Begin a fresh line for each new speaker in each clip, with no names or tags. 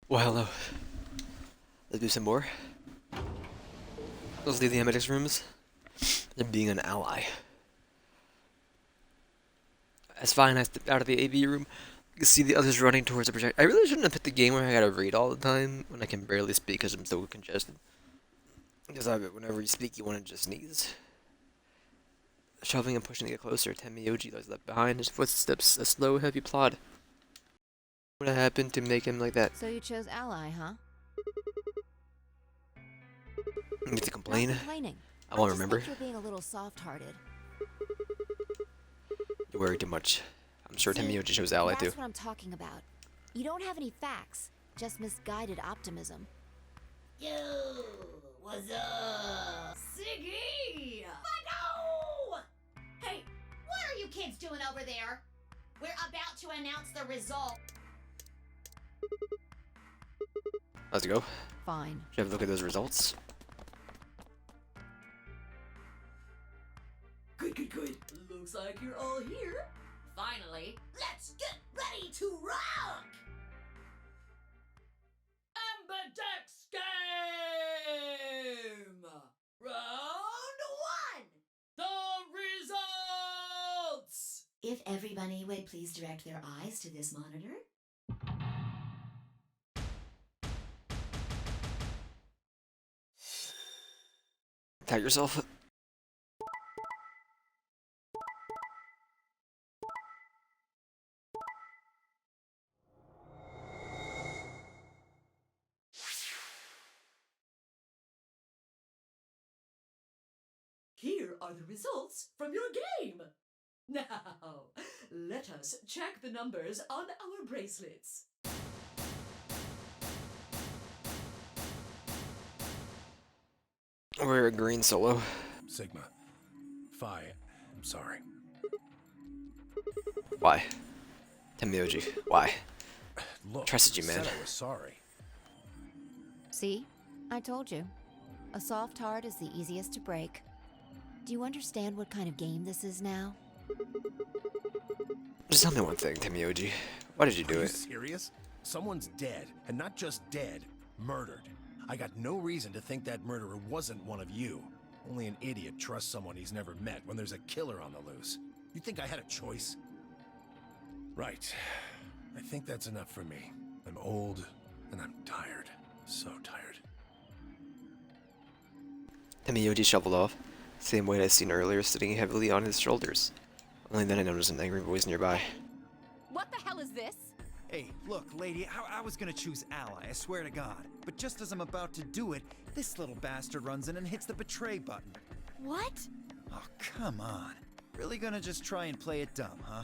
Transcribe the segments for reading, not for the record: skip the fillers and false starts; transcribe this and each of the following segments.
Well, hello. Let's do some more. Let's leave the Amedix rooms. And being an ally. As fine, I stepped out of the AV room. You can see the others running towards the projector. I really shouldn't have picked the game where I gotta read all the time when I can barely speak because I'm so congested. Because whenever you speak, you want to just sneeze. Shoving and pushing to get closer, Tenmyoji was left behind, his footsteps a slow, heavy plod. What happened to make him like that?
So you chose ally, huh?
You need to
Not
complain?
complaining.
I won't
I just
remember.
think you're being a little soft-hearted.
You worry too much. I'm sure
See,
Tenmyoji chose ally too.
that's what I'm talking about. You don't have any facts, just misguided optimism.
Yo, what's up? Siggy! No! Hey, what are you kids doing over there? We're about to announce the result.
Let's go.
Fine.
Should have a look at those results.
Good. Looks like you're all here. Finally, let's get ready to rock! Ambidex game! Round one! The results! If everybody would please direct their eyes to this monitor.
Tag yourself.
Here are the results from your game. Now, let us check the numbers on our bracelets.
We're a green solo.
Sigma. Phi. I'm sorry.
Why? Tenmyoji. Why?
Look,
Trusted you,
I
man.
said I was sorry.
See? I told you. A soft heart is the easiest to break. Do you understand what kind of game this is now?
Just tell me one thing, Tenmyoji. Why did you do
Are you
it?
serious? Someone's dead, and not just dead, murdered. I got no reason to think that murderer wasn't one of you. Only an idiot trusts someone he's never met when there's a killer on the loose. You think I had a choice? Right. I think that's enough for me. I'm old, and I'm tired. So tired.
Tenmyoji shoveled off, same weight I'd seen earlier sitting heavily on his shoulders. Only then I noticed an angry voice nearby.
What the hell is this?
Hey, look, lady, I was gonna choose ally, I swear to God. But just as I'm about to do it, this little bastard runs in and hits the betray button.
What?
Oh, come on. Really gonna just try and play it dumb, huh?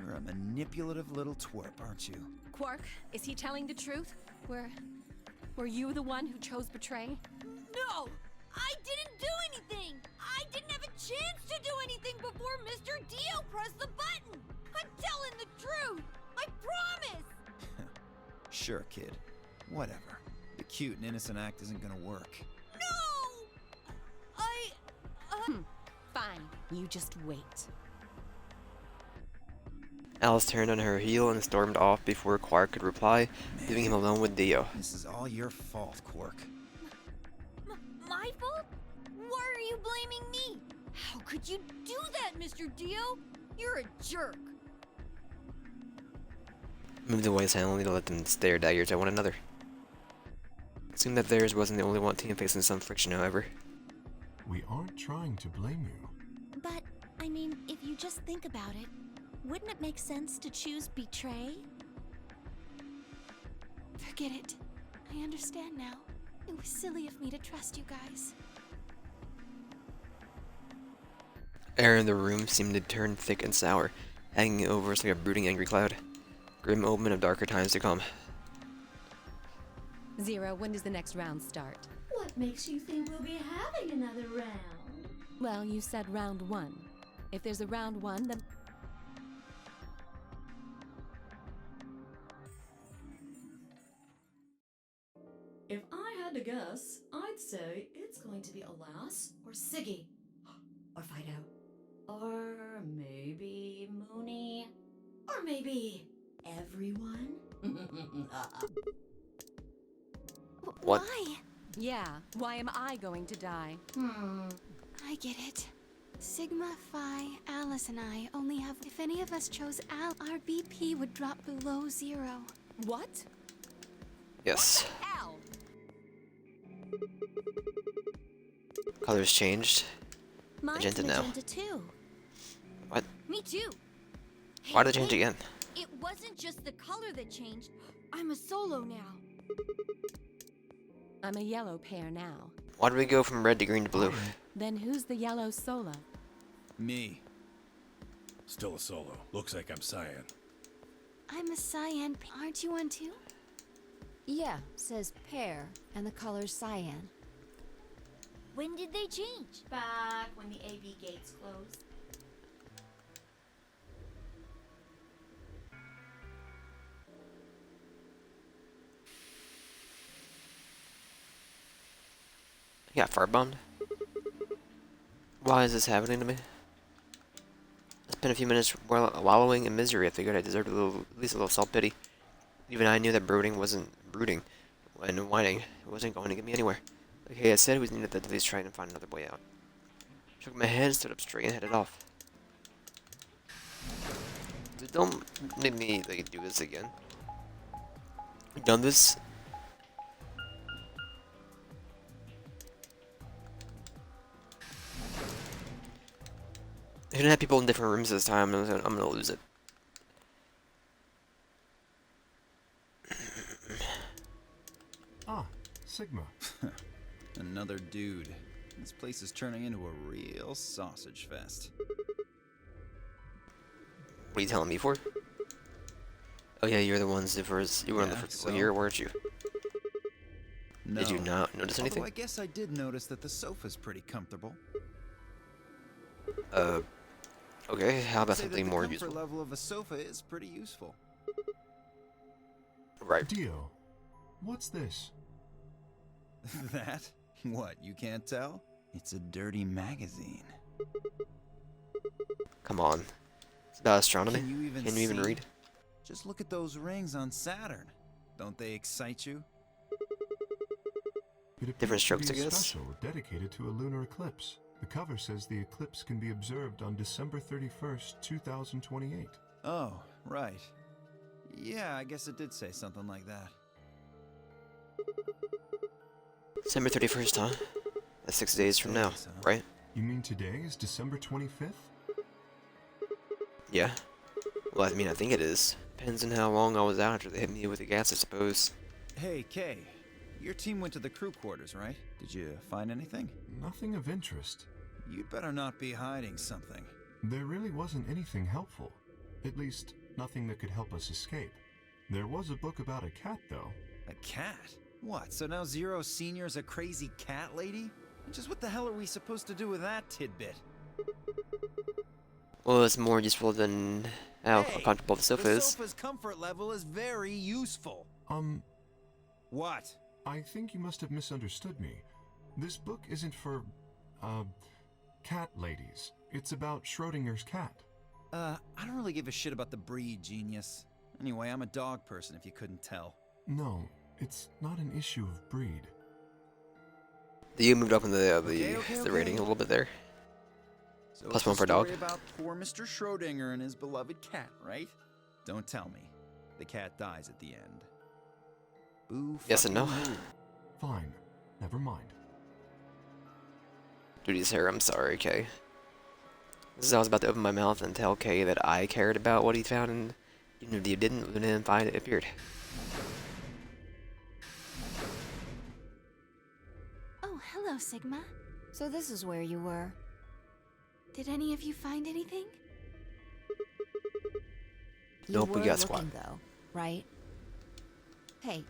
You're a manipulative little twerp, aren't you?
Quark, is he telling the truth? Were you the one who chose betray?
No! I didn't do anything! I didn't have a chance to do anything before Mr. Dio pressed the button! I'm telling the truth! I promise!
Sure, kid. Whatever. The cute and innocent act isn't gonna work.
No!
Fine, you just wait.
Alice turned on her heel and stormed off before Quark could reply, leaving him alone with Dio.
This is all your fault, Quark.
My fault? Why are you blaming me? How could you do that, Mr. Dio? You're a jerk.
Moved away silently to let them stare daggers at one another. It seemed that theirs wasn't the only one team facing some friction, however.
We aren't trying to blame you.
But, I mean, if you just think about it, wouldn't it make sense to choose betray?
Forget it. I understand now. It was silly of me to trust you guys.
Air in the room seemed to turn thick and sour, hanging over us like a brooding angry cloud. Grim omen of darker times to come.
Zero, when does the next round start?
What makes you think we'll be having another round?
Well, you said round one. If there's a round one, then...
If I had to guess, I'd say it's going to be Alas or Siggy. Or Fido. Or maybe Mooney. Or maybe everyone.
What?
Why?
Yeah, why am I going to die?
I get it. Sigma, Phi, Alice, and I only have. If any of us chose Al, our BP would drop below 0.
What?
Yes.
Hell!
Colors changed.
Mine's
Magenta now.
magenta too.
What?
Me too.
Why did they
Hey,
change again?
It wasn't just the color that changed. I'm a solo now.
I'm a yellow pair now.
Why did we go from red to green to blue?
Then who's the yellow solo?
Me.
Still a solo. Looks like I'm cyan.
I'm a cyan. Aren't you one too?
Yeah, says pear, and the color's cyan.
When did they change?
Back when the AB gates closed.
I got firebombed. Why is this happening to me? I spent a few minutes wallowing in misery. I figured I deserved at least a little self-pity. Even I knew that brooding wasn't brooding, and whining wasn't going to get me anywhere. Like I said, we needed to at least try and find another way out. Shook my head, stood up straight, and headed off. Dude, don't make me like do this again. I've done this. I shouldn't have people in different rooms this time. I'm gonna lose it.
Ah, Sigma.
Another dude. This place is turning into a real sausage fest.
What are you telling me for? Oh yeah, you're the ones that first. You were on the
Yeah,
first
so?
year, weren't you?
No.
Did you not notice anything?
Although I guess I did notice that the sofa's pretty comfortable.
Okay. How about
Say that
something
the
more
comfort
useful?
level of a sofa is pretty useful.
Right.
Dio, what's this?
That? What, you can't tell? It's a dirty magazine.
Come on. It's about astronomy.
Can you even
Can you even
see?
read?
Just look at those rings on Saturn. Don't they excite you?
It appears
Different
to
strokes,
be
I
a
guess.
special dedicated to a lunar eclipse. The cover says the eclipse can be observed on December 31st, 2028.
Oh, right. Yeah, I guess it did say something like that.
December 31st, huh? That's 6 days from now,
Days, huh?
right?
You mean today is December 25th?
Yeah. Well, I mean, I think it is. Depends on how long I was out after they hit me with the gas, I suppose.
Hey, Kay. Your team went to the crew quarters, right? Did you find anything?
Nothing of interest.
You'd better not be hiding something.
There really wasn't anything helpful. At least, nothing that could help us escape. There was a book about a cat, though.
A cat? What, so now Zero Senior's a crazy cat lady? Just what the hell are we supposed to do with that tidbit?
Well, it's more useful than how
Hey,
comfortable the sofa
the
is.
sofa's comfort level is very useful. What?
I think you must have misunderstood me. This book isn't for, cat ladies. It's about Schrodinger's cat.
I don't really give a shit about the breed, genius. Anyway, I'm a dog person if you couldn't tell.
No, it's not an issue of breed.
You moved up in the
Okay.
rating a little bit there.
So
Plus
it's
one
a
for dog.
story about poor Mr. Schrodinger and his beloved cat, right? Don't tell me. The cat dies at the end. Boo.
Yes and no.
fucking who.
Fine, never mind.
Duty's hair, I'm sorry, Kay. This is I was about to open my mouth and tell Kay that I cared about what he found, and even if you didn't, Luna and find it appeared.
Oh, hello, Sigma.
So this is where you were.
Did any of you find anything?
You
Nope, we
were
got SWAT.
looking, though, right? Hey,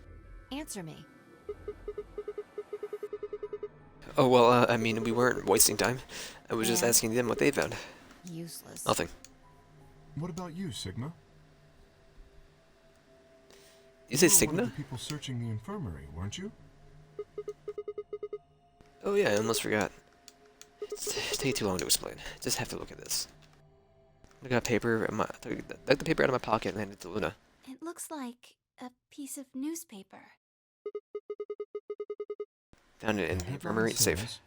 answer me.
Oh, well, I mean, we weren't wasting time. I was just
Yeah.
asking them what they found.
Useless.
Nothing.
What about you, Sigma?
You say
were one of
Sigma?
the people searching the infirmary, weren't you?
Oh yeah, I almost forgot. It's take too long to explain. Just have to look at this. I got paper. Took the paper out of my pocket and handed it to Luna.
It looks like a piece of newspaper.
Found it in the infirmary safe.
says,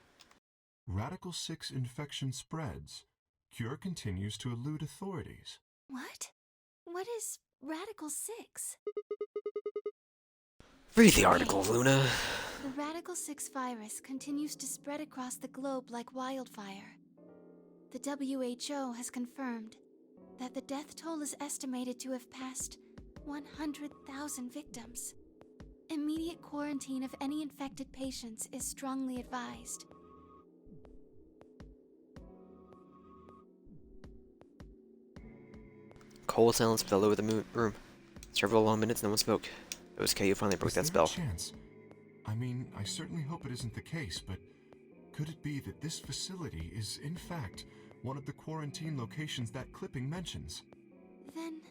Radical 6 infection spreads. Cure continues to elude authorities.
What? What is Radical 6?
Read the article, Luna.
The Radical 6 virus continues to spread across the globe like wildfire. The WHO has confirmed that the death toll is estimated to have passed 100,000 victims. Immediate quarantine of any infected patients is strongly advised.
Cold silence fell over the room. Several long minutes, no one spoke. It was Kay who finally broke that
Is there a
spell.
chance? I mean, I certainly hope it isn't the case, but could it be that this facility is, in fact, one of the quarantine locations that clipping mentions?
Then,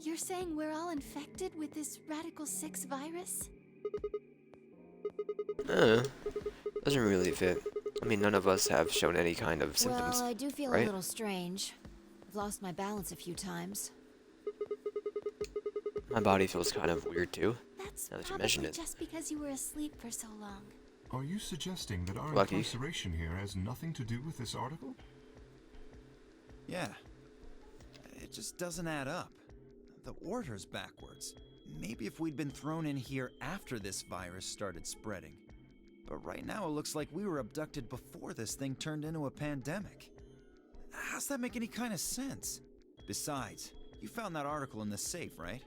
you're saying we're all infected with this Radical 6 virus?
Doesn't really fit. I mean, none of us have shown any kind of symptoms.
Well, I do feel
right?
a little strange. I've lost my balance a few times.
My body feels kind of weird too.
That's
Now that you
probably
mention it.
just because you were asleep for so long.
Are you suggesting that our
Lucky.
incarceration here has nothing to do with this article?
Yeah. It just doesn't add up. The order's backwards. Maybe if we'd been thrown in here after this virus started spreading. But right now it looks like we were abducted before this thing turned into a pandemic. How's that make any kind of sense? Besides, you found that article in the safe, right?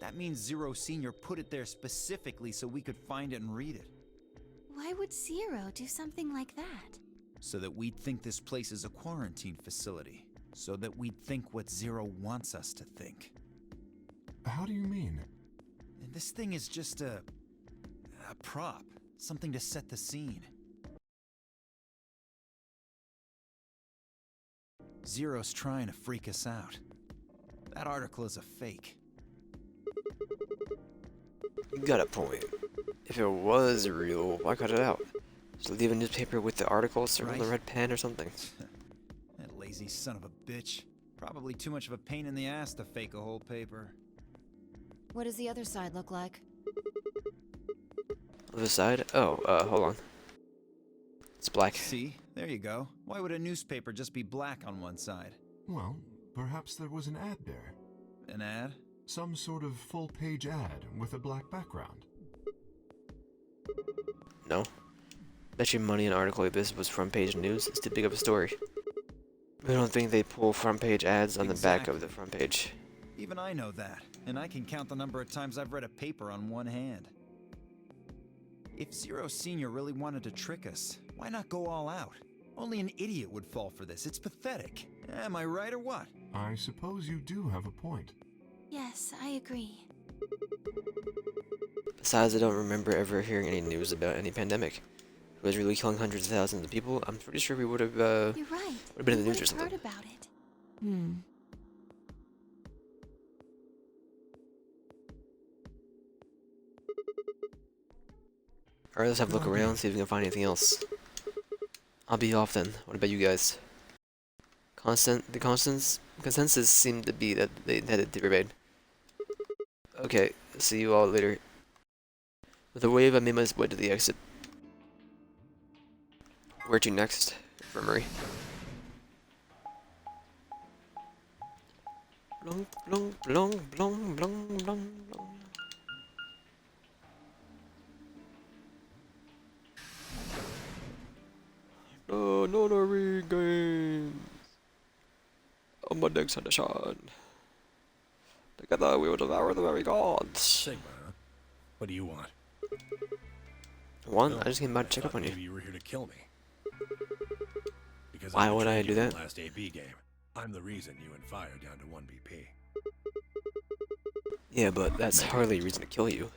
That means Zero Senior put it there specifically so we could find it and read it.
Why would Zero do something like that?
So that we'd think this place is a quarantine facility. So that we'd think what Zero wants us to think.
How do you mean?
And this thing is just a prop. Something to set the scene. Zero's trying to freak us out. That article is a fake.
You got a point. If it was real, why cut it out? Just leave a newspaper with the article, circle the
Right.
red pen or something.
That lazy son of a bitch. Probably too much of a pain in the ass to fake a whole paper.
What does the other side look like?
Other side? Oh, hold on. It's black.
See? There you go. Why would a newspaper just be black on one side?
Well, perhaps there was an ad there.
An ad?
Some sort of full-page ad with a black background.
No. Bet you money an article like this was front page news. It's too big of a story. I don't think they pull front page ads on the back of the front page.
Even I know that, and I can count the number of times I've read a paper on one hand. If Zero Senior really wanted to trick us, why not go all out? Only an idiot would fall for this. It's pathetic. Am I right or what?
I suppose you do have a point.
Yes, I agree.
Besides, I don't remember ever hearing any news about any pandemic. If it was really killing hundreds of thousands of people, I'm pretty sure we would have,
You're right.
would have been in the
We
news or
would've
something.
heard about it.
Alright, let's have a look around, see if we can find anything else. I'll be off then. What about you guys? The consensus seemed to be that they headed to Rivermaid. Okay, see you all later. With a wave, I made my way to the exit. Where to next? Infirmary. Blong, blong, blong, blong, blong, blong, blong. No, regain. On my next edition. Together we will devour the very gods.
Sigma, huh? What do you want?
One, I just came by to check up on you.
Maybe you were here to kill me. Because
Why would I
betrayed
do
you in
that?
the last AB game. I'm the reason you and Fire down to 1 BP.
Yeah, but that's hardly a reason to kill you.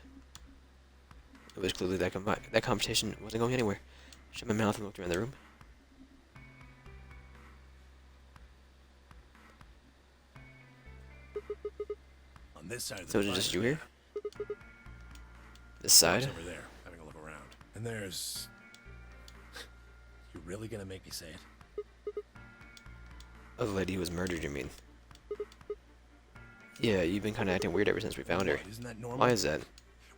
It was clearly that that conversation wasn't going anywhere. Shut my mouth and looked around the room.
On this side of the
So is it just you
fire,
here? This side?
Over there, having a look around. And there's... You really gonna make me say it?
Oh, the lady who was murdered, you mean? Yeah, you've been kind of acting weird ever since we found her.
What, isn't that normal?
Why is that?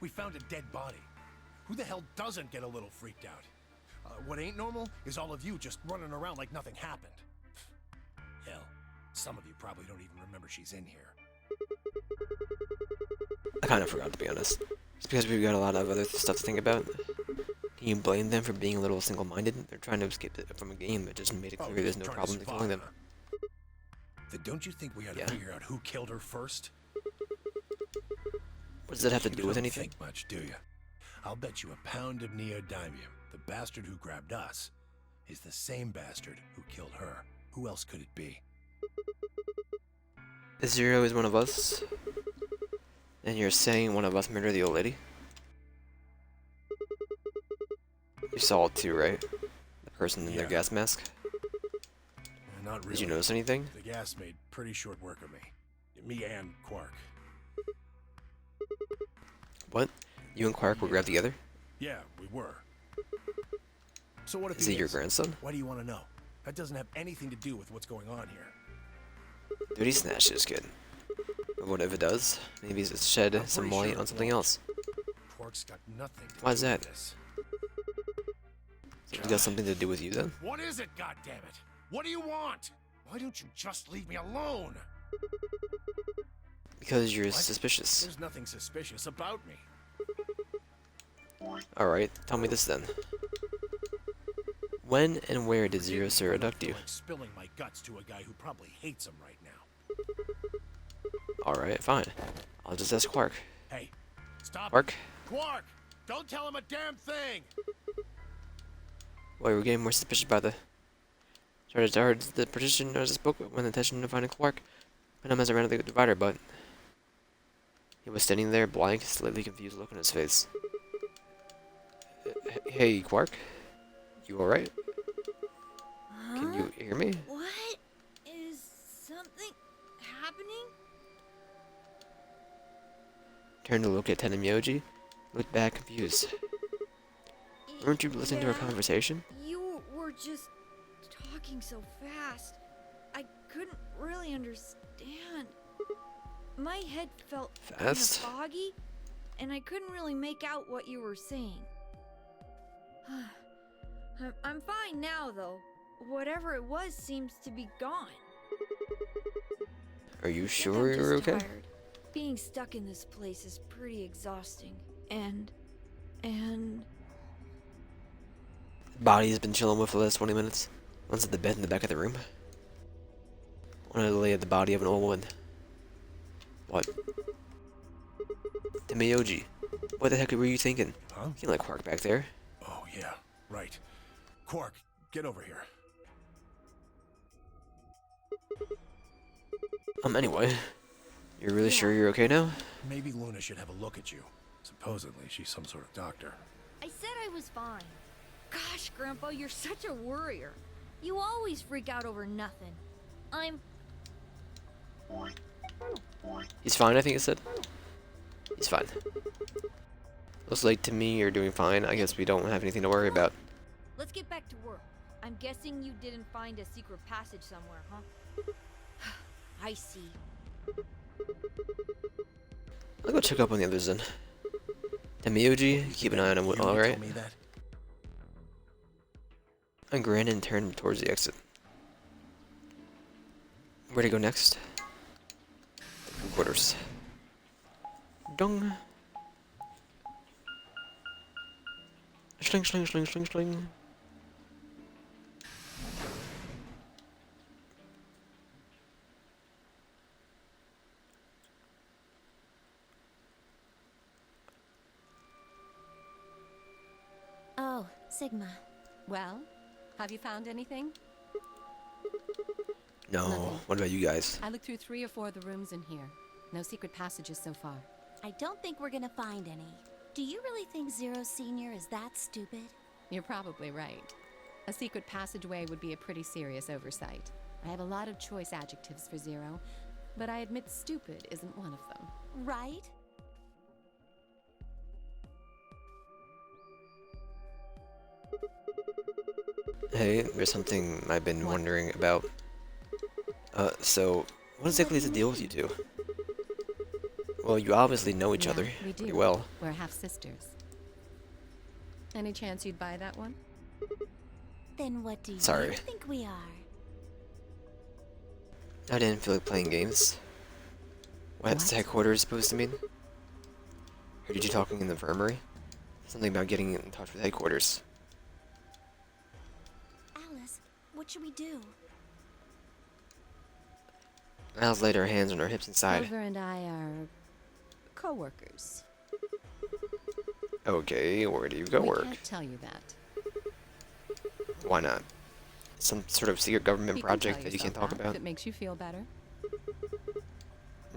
We found a dead body. Who the hell doesn't get a little freaked out? What ain't normal is all of you just running around like nothing happened. Hell, some of you probably don't even remember she's in here.
I kind of forgot, to be honest. It's because we've got a lot of other stuff to think about. Can you blame them for being a little single-minded? They're trying to escape from a game that just made it clear there's no
trying to
problem to killing them.
survive, huh? Then don't you think we ought to figure out who killed her first?
What does that have to
You
do with
don't
anything?
think much, do you? I'll bet you a pound of neodymium. The bastard who grabbed us is the same bastard who killed her. Who else could it be?
Zero is one of us. And you're saying one of us murdered the old lady? You saw it too, right? The person in their gas mask?
Not really.
Did you notice anything?
The gas made pretty short work of me. Me and Quark.
What? You and Quark were grabbed together?
Yeah, we were. So what if
Is
he
he your grandson?
Why do you want to know? That doesn't have anything to do with what's going on here.
Dude, he snatched this kid. But what if it does? Maybe it's shed
I'm
some
pretty
light
sure
on
it
something
won't.
else.
Quark's got nothing to
Why's
do
that?
with this.
So it's got something to do with you then?
What is it, goddammit? What do you want? Why don't you just leave me alone?
Because you're
What?
suspicious.
There's nothing suspicious about me.
Alright, tell me this then. When and where did Zero Sir abduct you?
Like spilling my guts to a guy who probably hates him right now.
Alright, fine. I'll just ask Quark.
Hey, stop.
Quark?
Quark! Don't tell him a damn thing!
Wait, we're getting more suspicious by the... Started the partition as I spoke when the intention of finding Quark. Put him as I ran to the divider, but... He was standing there, blank, slightly confused look on his face. Hey, Quark? You alright? Can you hear me?
What? Is something happening?
Turned to look at Tenmyoji. Looked back, confused. Weren't you listening to our conversation?
You were just talking so fast. I couldn't really understand. My head felt kind of
Fast?
foggy, and I couldn't really make out what you were saying. I'm fine now, though. Whatever it was seems to be gone.
Are you
I'm
sure you're
just
okay?
tired. Being stuck in this place is pretty exhausting. And
Body's been chilling with for the last 20 minutes. One's at the bed in the back of the room. Wanted to lay at the body of an old woman. What? Tenmyoji, what the heck were you thinking?
Huh?
You can't let Quark back there.
Oh, yeah, right. Quark, get over here.
Anyway. You're really sure you're okay now?
Maybe Luna should have a look at you. Supposedly, she's some sort of doctor.
I said I was fine. Gosh, Grandpa, you're such a worrier. You always freak out over nothing.
He's fine, I think it said. He's fine. Looks like to me you're doing fine. I guess we don't have anything to worry about.
Let's get back to work. I'm guessing you didn't find a secret passage somewhere, huh? I see.
I'll go check up on the others then. Tenmyoji, keep an eye on him,
You gonna
alright?
tell me that?
I grinned and turned towards the exit. Where to go next? The crew quarters. Dong. Sling, sling, sling, sling, sling.
Oh, Sigma.
Well, have you found anything?
No,
Nothing.
what about you guys?
I looked through 3 or 4 of the rooms in here. No secret passages so far.
I don't think we're gonna find any. Do you really think Zero Senior is that stupid?
You're probably right. A secret passageway would be a pretty serious oversight. I have a lot of choice adjectives for Zero, but I admit stupid isn't one of them.
Right?
Hey, there's something I've been
What?
wondering about. So, what exactly is the deal with you two? Well, you obviously know each
Yeah,
other
we
pretty
do.
well.
We're half sisters. Any chance you'd buy that one?
Then what do you
Sorry.
think we are?
I didn't feel like playing games. What's
What?
headquarters supposed to mean? Heard you talking in the infirmary? Something about getting in touch with headquarters.
Alice, what should we do?
Alice laid her hands on her hips and sighed.
Clover and I are co-workers.
Okay, where do you go
We
work?
can't tell you that.
Why not? Some sort of secret government
You can
project
tell
that you can't
yourself
talk
that
about?
If it makes you feel better.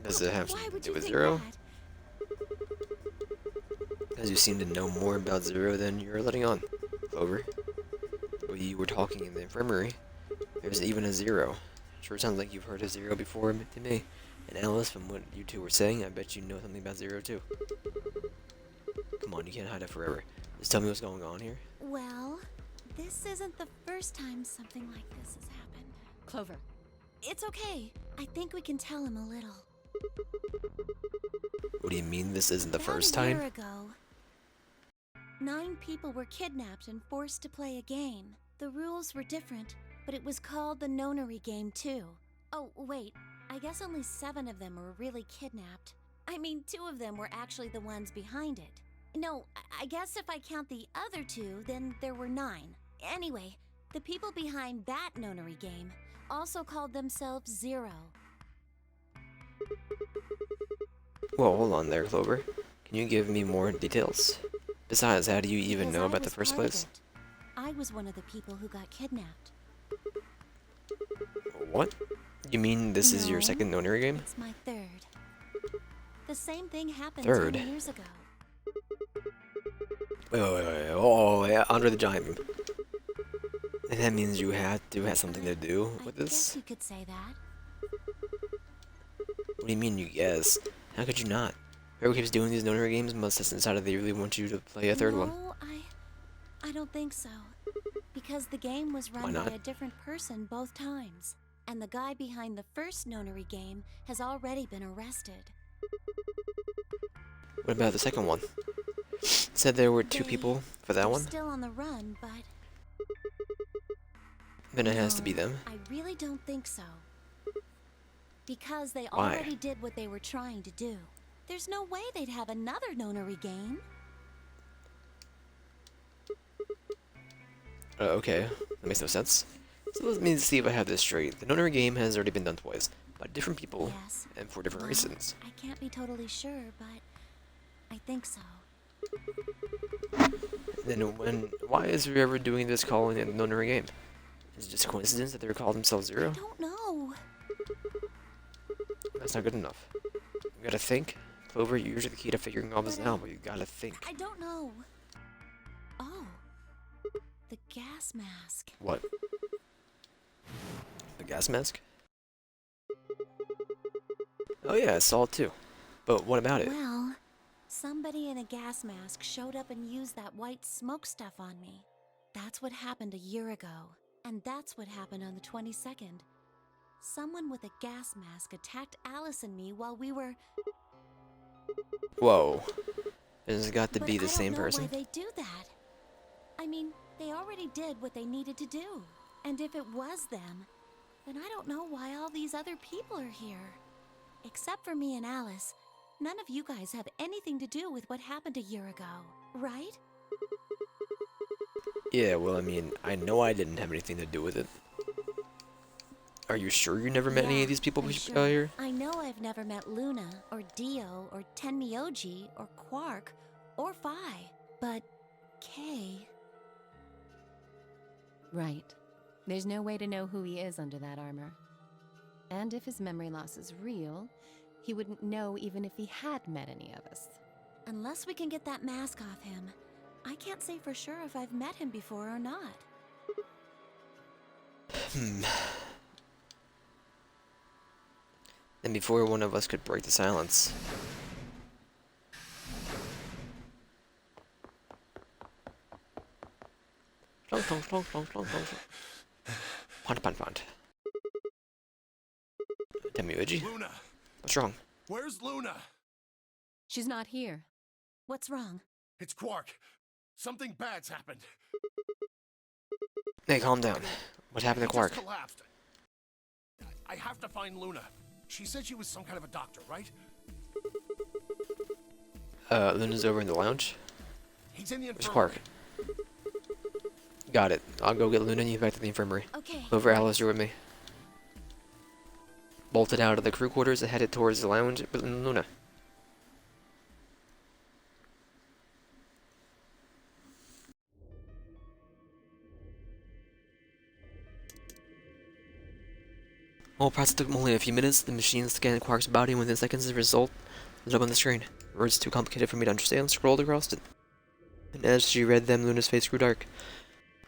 Does it have
Why
something to
would
do
you
with
think
Zero?
that?
Because you seem to know more about Zero than you're letting on, Clover. When you were talking in the infirmary, there's even a Zero. Sure sounds like you've heard of Zero before to me. And Alice, from what you two were saying, I bet you know something about Zero too. Come on, you can't hide it forever. Just tell me what's going on here.
Well, this isn't the first time something like this has happened.
Clover.
It's okay. I think we can tell him a little.
What do you mean this isn't the
About
first
a year
time?
ago, 9 people were kidnapped and forced to play a game. The rules were different, but it was called the Nonary game too. Oh, wait. I guess only 7 of them were really kidnapped. I mean, 2 of them were actually the ones behind it. No, I guess if I count the other 2, then there were 9. Anyway, the people behind that Nonary game also called themselves Zero.
Whoa, hold on there, Clover. Can you give me more details? Besides, how do you even
Because
know
I
about the
was
first
part of
place?
it. I was one of the people who got kidnapped.
What? You mean this is your
No,
second Nonary game?
It's my 3rd. The same thing happened
3rd?
10 years ago.
Wait. Oh, yeah, under the giant moon. And that means you had to have something to do with
I guess
this?
you could say that.
What do you mean you guess? How could you not? Whoever keeps doing these Nonary games must have decided they really want you to play a third one.
No, I don't think so. Because the game was
Why
run by
not?
a different person both times. And the guy behind the first Nonary game has already been arrested.
What about the second one? Said there were 2
They-
people for that
They're
one?
still on the run, but
Then it has to be
no,
them.
I really don't think so. Because they
Why?
already did what they were trying to do. There's no way they'd have another Nonary game.
Okay, that makes no sense. So let me see if I have this straight. The Nonary game has already been done twice, by different people,
Yes.
and for different
Well,
reasons.
I can't be totally sure, but I think so.
Then why is whoever doing this calling it a Nonary game? Is it just a coincidence that they call themselves Zero?
I don't know.
That's not good enough. You gotta think. Clover, you're usually the key to figuring all this
But,
out, but you gotta think.
I don't know. Oh. The gas mask.
What? The gas mask? Oh yeah, I saw it too. But what about it?
Well, somebody in a gas mask showed up and used that white smoke stuff on me. That's what happened a year ago. And that's what happened on the 22nd. Someone with a gas mask attacked Alice and me while we were...
Whoa. Has it got to
But
be the same
I don't know
person?
why they do that. I mean, they already did what they needed to do. And if it was them, then I don't know why all these other people are here. Except for me and Alice, none of you guys have anything to do with what happened a year ago, right?
Yeah, well, I mean, I know I didn't have anything to do with it. Are you sure you never met any
Yeah,
of these people
I'm
out here?
I know I've never met Luna, or Dio, or Tenmyoji, or Quark, or Phi, but Kay...
Right. There's no way to know who he is under that armor. And if his memory loss is real, he wouldn't know even if he had met any of us.
Unless we can get that mask off him, I can't say for sure if I've met him before or not.
And before one of us could break the silence. Plonk, plonk, plonk, plonk, plonk, plonk. Pont, pont, pont. Tenmyoji?
Luna!
What's wrong?
Where's Luna?
She's not here.
What's wrong?
It's Quark. Something bad's happened.
Hey, calm down. What happened to Quark?
Just collapsed. I have to find Luna. She said she was some kind of a doctor, right?
Luna's over in the lounge.
He's in the
Where's
infirmary.
Quark? Got it. I'll go get Luna and you back to the infirmary.
Okay.
Clover, Alice, you're with me. Bolted out of the crew quarters and headed towards the lounge with Luna. While the process took only a few minutes, the machine scanned Quark's body, and within seconds the result was up on the screen. Words too complicated for me to understand scrolled across it. And as she read them, Luna's face grew dark.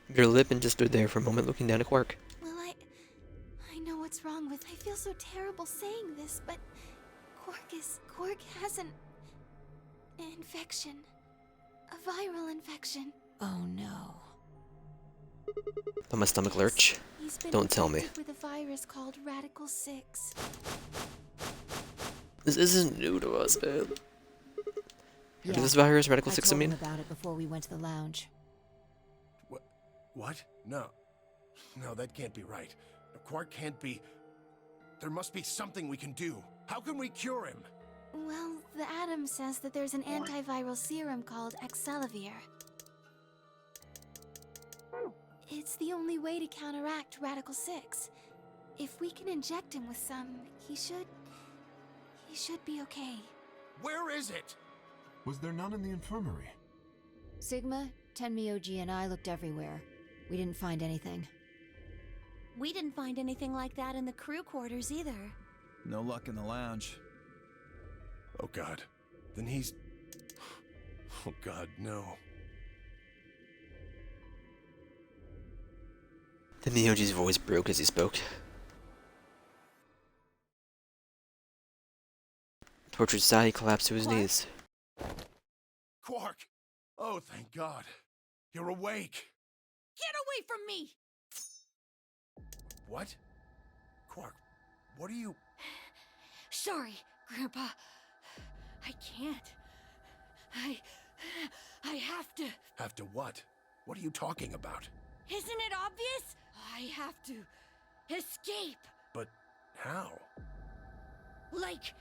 Bit her lip and just stood there for a moment looking down at Quark.
Well, I know what's wrong with. I feel so terrible saying this, but Quark has an infection. A viral infection.
Oh no.
Let my stomach lurch.
He's been
Don't tell me.
infected with a virus called Radical 6.
This isn't new to us, man.
Yeah,
Did this virus Radical
I
6
told
mean?
him about it before we went to the lounge.
What? No. No, that can't be right. Quark can't be... There must be something we can do. How can we cure him?
Well, the Atom says that there's an antiviral serum called Excelavir. It's the only way to counteract Radical 6. If we can inject him with some, he should be okay.
Where is it?
Was there none in the infirmary?
Sigma, Tenmyoji, and I looked everywhere. We didn't find anything.
We didn't find anything like that in the crew quarters either.
No luck in the lounge.
Oh god. Then he's... Oh god, no.
Then Miyoji's voice broke as he spoke. Tortured sigh, he collapsed to his knees.
Quark! Oh, thank god. You're awake.
Get away from me!
What? Quark, what are you...
Sorry, Grandpa. I can't. I have to.
Have to what? What are you talking about?
Isn't it obvious? I have to escape.
But how?
Like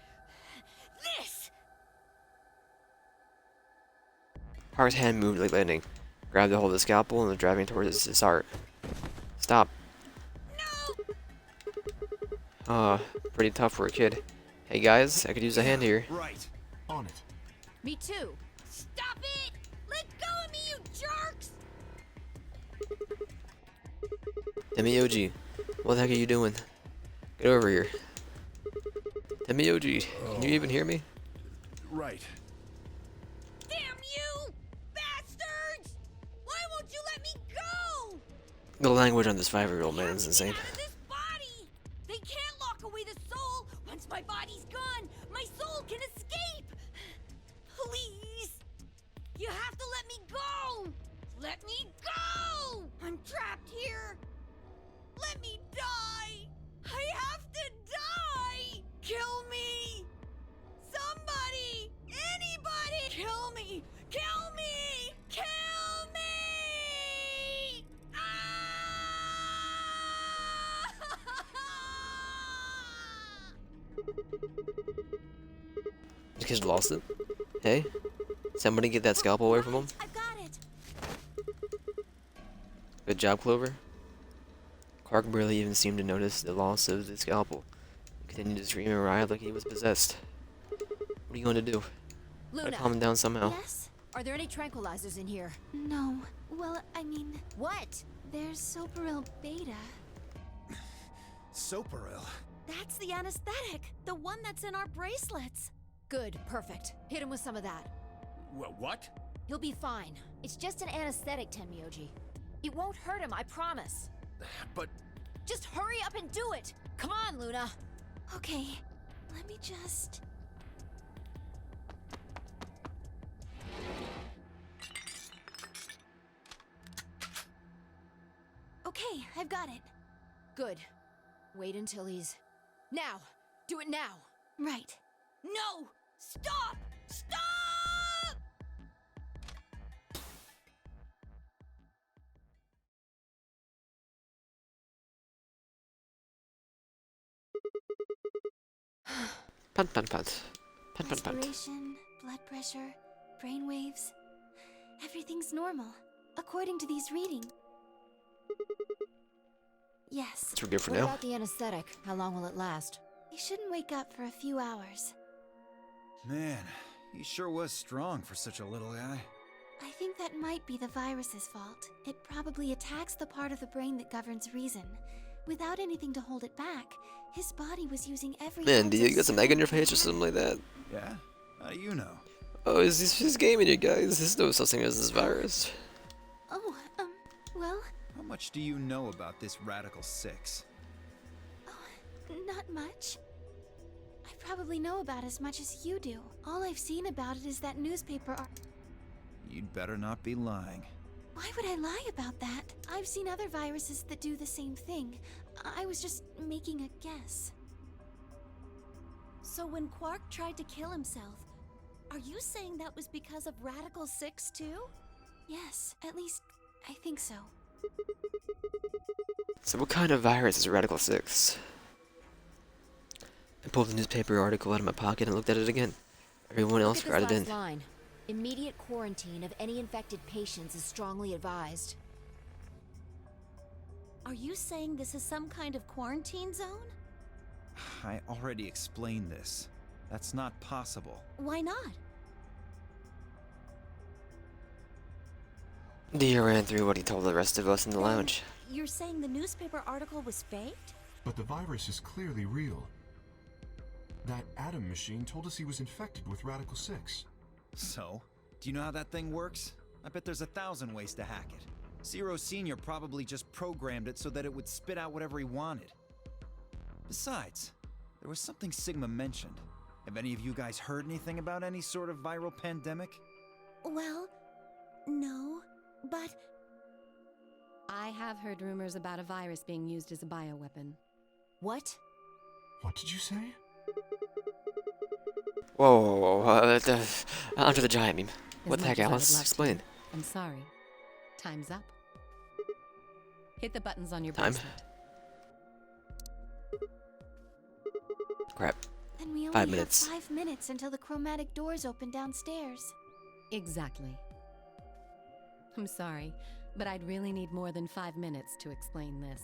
this.
Quark's hand moved like lightning, grabbed a hold of the scalpel and was driving towards his heart. Stop.
No.
Pretty tough for a kid. Hey guys, I could use a hand here.
Right.
On it.
Me too.
Stop it! Let go of me, you jerks!
Tenmyoji, what the heck are you doing? Get over here. Tenmyoji, can you even hear me?
Right.
Damn you! Bastards! Why won't you let me go?
The language on this 5-year-old man is
Get
insane.
out of this body! They can't lock away the soul! Once my body's gone, my soul can escape! Please! You have to let me go! Let me go! I'm trapped here! Let me die! I have to die! Kill me! Somebody! Anybody! Kill me! Kill me! Kill me!
The kid lost it. Hey, somebody get that scalpel away from him.
I've got it.
Good job, Clover. Quark barely even seemed to notice the loss of the scalpel. He continued to scream and writhe like he was possessed. What are you going to do? Gotta
Luna,
calm him down somehow.
Yes?
are there any tranquilizers in here?
No. Well, I mean,
What?
there's Soparil Beta.
Soparil.
That's the anesthetic. The one that's in our bracelets.
Good, perfect. Hit him with some of that.
What?
He'll be fine. It's just an anesthetic, Tenmyoji. It won't hurt him, I promise.
But...
Just hurry up and do it! Come on, Luna!
Okay, let me just... Okay, I've got it.
Good. Wait until he's... Now! Do it now!
Right.
No! Stop! Stop!
Punt, punt, punt. Punt, punt, punt.
Respiration, blood pressure, brain waves. Everything's normal, according to these readings. Yes,
We're good for
What
now.
about the anesthetic? How long will it last?
he shouldn't wake up for a few hours.
Man, he sure was strong for such a little guy.
I think that might be the virus's fault. It probably attacks the part of the brain that governs reason. Without anything to hold it back, his body was using every
Man, do
ounce
you
of
got some egg in your face or
superhuman
something like that?
Yeah? How do you know?
Oh, is this gaming, you guys? There's no such thing as this virus.
Oh, well,
How much do you know about this Radical 6?
not much. I probably know about as much as you do. All I've seen about it is that newspaper
You'd better not be lying.
Why would I lie about that? I've seen other viruses that do the same thing. I was just making a guess. So when Quark tried to kill himself, are you saying that was because of Radical 6 too? Yes, at least I think so.
So what kind of virus is Radical 6? I pulled the newspaper article out of my pocket and looked at it again. Everyone
Look
else
at this
read it
last
in.
line. Immediate quarantine of any infected patients is strongly advised.
Are you saying this is some kind of quarantine zone?
I already explained this. That's not possible.
Why not?
Dia ran through what he told the rest of us in the lounge.
You're saying the newspaper article was faked?
But the virus is clearly real. That Atom machine told us he was infected with Radical 6.
So, do you know how that thing works? I bet there's 1,000 ways to hack it. Zero Senior probably just programmed it so that it would spit out whatever he wanted. Besides, there was something Sigma mentioned. Have any of you guys heard anything about any sort of viral pandemic?
Well, no, but
I have heard rumors about a virus being used as a bioweapon.
What?
What did you say?
Whoa, whoa, whoa, Under the Giant meme. What
As
the heck,
much as I would
Alice?
love to.
Explain.
I'm sorry. Time's up. Hit the buttons on your
Time.
bracelet.
Crap.
Then we only
5
have
minutes.
5 minutes until the chromatic doors open downstairs.
Exactly. I'm sorry, but I'd really need more than 5 minutes to explain this.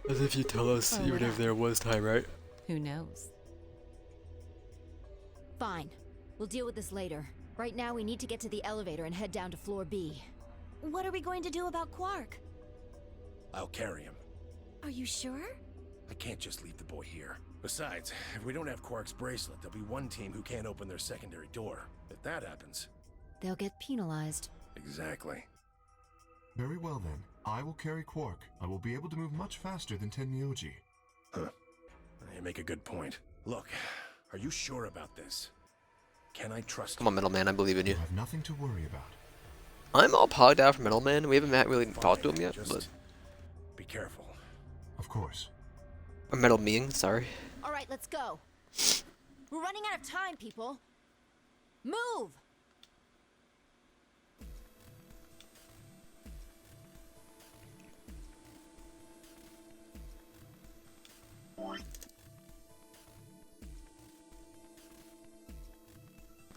As if you tell us,
Oh,
even
yeah.
if there was time, right?
Who knows?
Fine. We'll deal with this later. Right now, we need to get to the elevator and head down to floor B.
what are we going to do about Quark?
I'll carry him.
Are you sure?
I can't just leave the boy here. Besides, if we don't have Quark's bracelet, there'll be one team who can't open their secondary door. If that happens.
They'll get penalized.
Exactly.
Very well then. I will carry Quark. I will be able to move much faster than Tenmyoji.
Huh. You make a good point. Look, are you sure about this? Can I trust
Come on, Middleman, I believe in you.
You have nothing to worry about.
I'm all pogged out for Middleman. We haven't really talked to him yet,
Just
but...
be careful.
Of course.
Or Metal Being, sorry.
All right, let's go. We're running out of time, people. Move!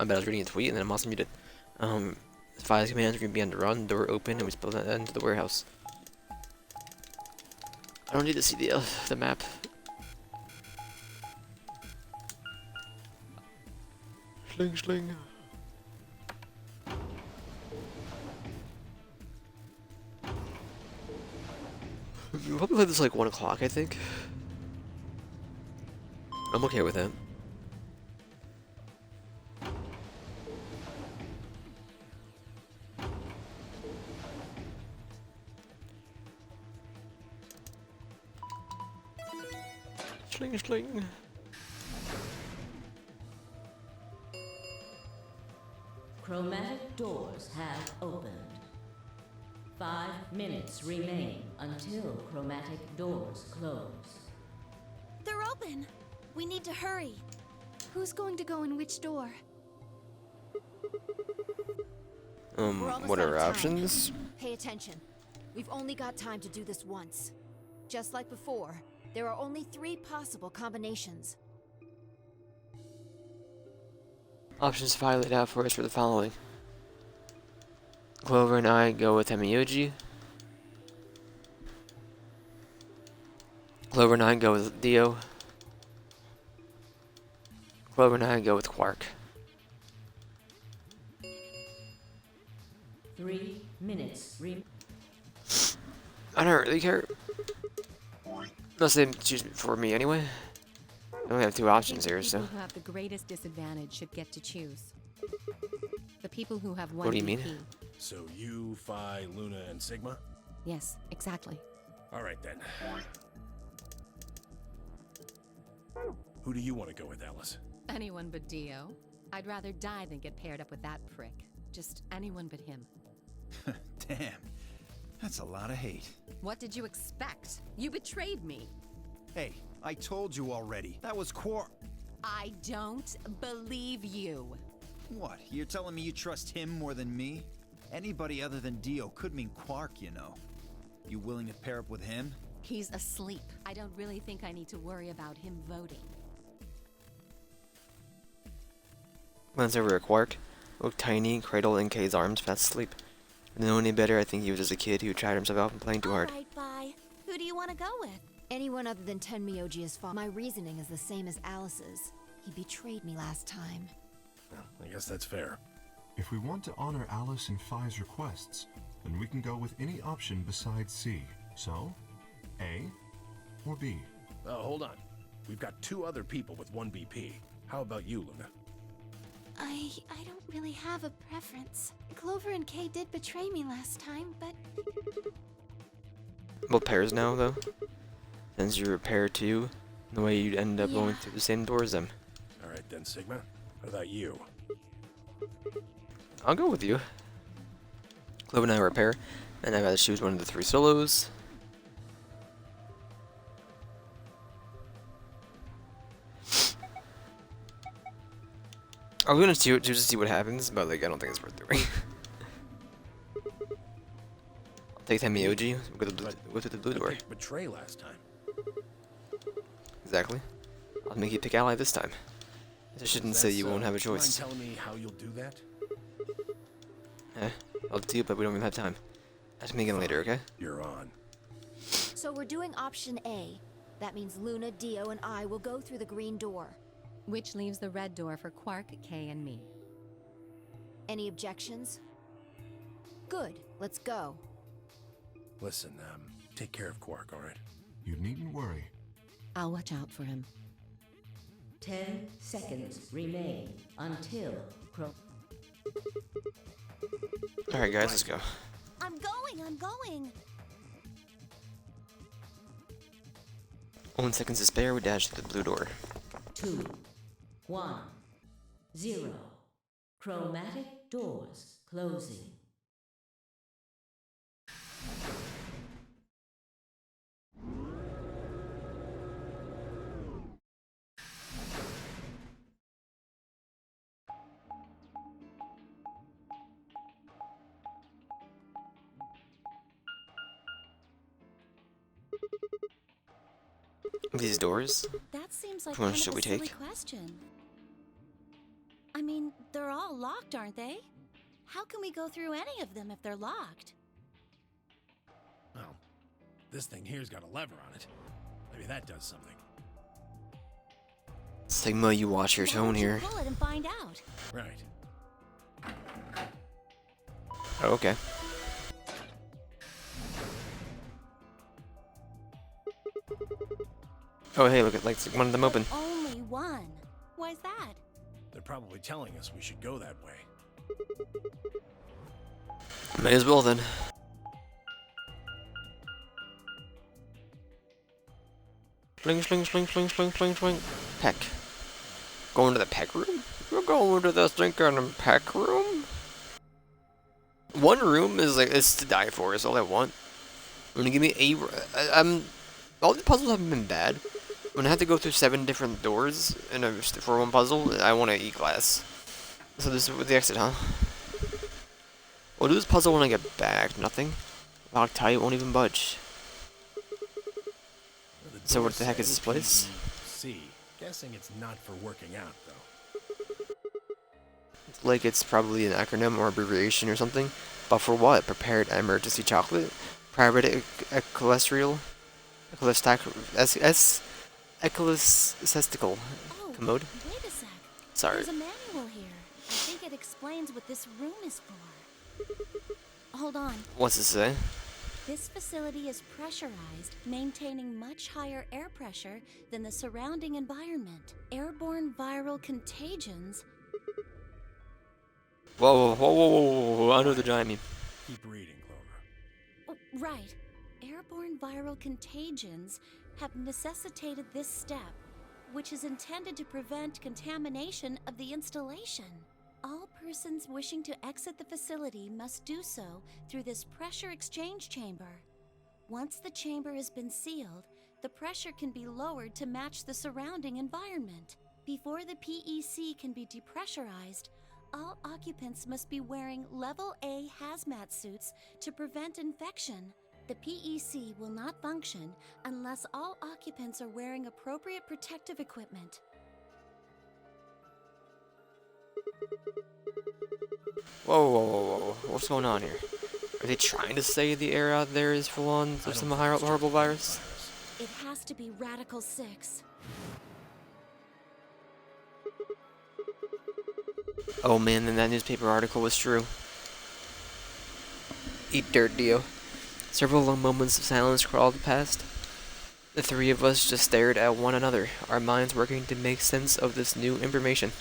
I bet I was reading a tweet and then I'm also muted. Five commands are gonna be on the run, door open, and we spilled that into the warehouse. I don't need to see the map. Sling, sling. We'll probably play this like 1 o'clock, I think. I'm okay with that. Sling, sling.
Chromatic doors have opened. 5 minutes remain until chromatic doors close.
They're open. We need to hurry.
Who's going to go in which door?
We're almost
What
out
are
of time.
options?
Pay attention. We've only got time to do this once. Just like before, There are only 3 possible combinations.
Options 5 laid out for us for the following. Clover and I go with Hemiyoji. Clover and I go with Dio. Clover and I go with Quark.
3 minutes.
I don't really care. Unless they choose for me anyway. I only have 2 options here, so.
People who have the greatest disadvantage should get to choose. The people who have one
What do you mean?
BP.
So you, Phi, Luna, and Sigma?
Yes, exactly.
All right then. Who do you want to go with, Alice?
Anyone but Dio. I'd rather die than get paired up with that prick. Just anyone but him.
Damn. That's a lot of hate.
What did you expect? You betrayed me.
Hey, I told you already. That was
I don't believe you.
What? You're telling me you trust him more than me? Anybody other than Dio could mean Quark, you know. You willing to pair up with him?
He's asleep. I don't really think I need to worry about him voting.
Glance over at Quark. Looked tiny, cradled in Kay's arms, fast asleep. Didn't know any better, I think he was just a kid who tried himself out and playing too hard.
Alright, bye. Who do you want to go with?
Anyone other than Tenmyoji is fine. My reasoning is the same as Alice's. He betrayed me last time.
Well, I guess that's fair.
If we want to honor Alice and Phi's requests, then we can go with any option besides C. So, A or B?
Hold on. We've got 2 other people with 1 BP. How about you, Luna?
I don't really have a preference. Clover and Kay did betray me last time, but
Both pairs now, though. Since you're a pair too, the way you'd end up going
Yeah.
through the same door as them.
All right then, Sigma. How about you?
I'll go with you. Clover and I were a pair, and I've got to choose one of the 3 solos. I was gonna choose to see what happens, but like I don't think it's worth doing. I'll take Hemiyoji. We'll go to the blue door.
picked Betray last time.
Exactly. I'll make you pick ally this time. I shouldn't say you won't have a choice.
Mind telling me how you'll do that?
I'll do it, but we don't even have time. Ask me again later, okay?
You're on.
So we're doing option A. That means Luna, Dio, and I will go through the green door.
Which leaves the red door for Quark, Kay, and me.
Any objections? Good. Let's go.
Listen, take care of Quark, all right?
You needn't worry.
I'll watch out for him.
10 seconds remain until
Alright guys, let's go.
I'm going!
1 second to spare, we dash to the blue door.
2, 1, 0. Chromatic doors closing.
These doors?
That seems like
Which one
kind
should
of
we
a silly
take?
question. I mean, they're all locked, aren't they? How can we go through any of them if they're locked?
Well, this thing here's got a lever on it. Maybe that does something.
Sigma, you watch your
Why
tone
don't you
here.
pull it and find out.
Right.
Oh, okay. Oh hey, look at like one of them open.
Only one. Why's that?
They're probably telling us we should go that way.
May as well then. Sling, sling, sling, sling, sling, sling, sling. Peck. Going to the peck room? We're going to the stinking peck room? One room is like, it's to die for, is all I want. When you give me all the puzzles haven't been bad. When I have to go through 7 different doors for one puzzle, I want to eat glass. So this is the exit, huh? We'll do this puzzle when I get back. Nothing. Locked tight, won't even budge.
The
So what the heck is this place?
C. Guessing it's not for working out, though.
Like it's probably an acronym or abbreviation or something. But for what? Prepared emergency chocolate? Private ecclesiastical commode?
Wait a sec.
Sorry.
There's a manual here. I think it explains what this room is for. Hold on.
What's it say?
This facility is pressurized, maintaining much higher air pressure than the surrounding environment. Airborne viral contagions.
Whoa, I know the giant meme.
Keep reading, Clover.
Oh, right. Airborne viral contagions have necessitated this step, which is intended to prevent contamination of the installation. All persons wishing to exit the facility must do so through this pressure exchange chamber. Once the chamber has been sealed, the pressure can be lowered to match the surrounding environment. Before the PEC can be depressurized, all occupants must be wearing Level A hazmat suits to prevent infection. The PEC will not function unless all occupants are wearing appropriate protective equipment.
Whoa, what's going on here? Are they trying to say the air out there is full on of some horrible virus?
It has to be Radical 6.
Oh man, then that newspaper article was true. Eat dirt, Dio. Several long moments of silence crawled past. The three of us just stared at one another, our minds working to make sense of this new information.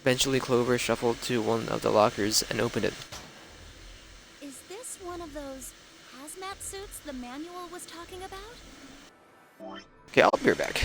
Eventually, Clover shuffled to one of the lockers and opened it.
Is this one of those hazmat suits the manual was talking about?
Okay, I'll be right back.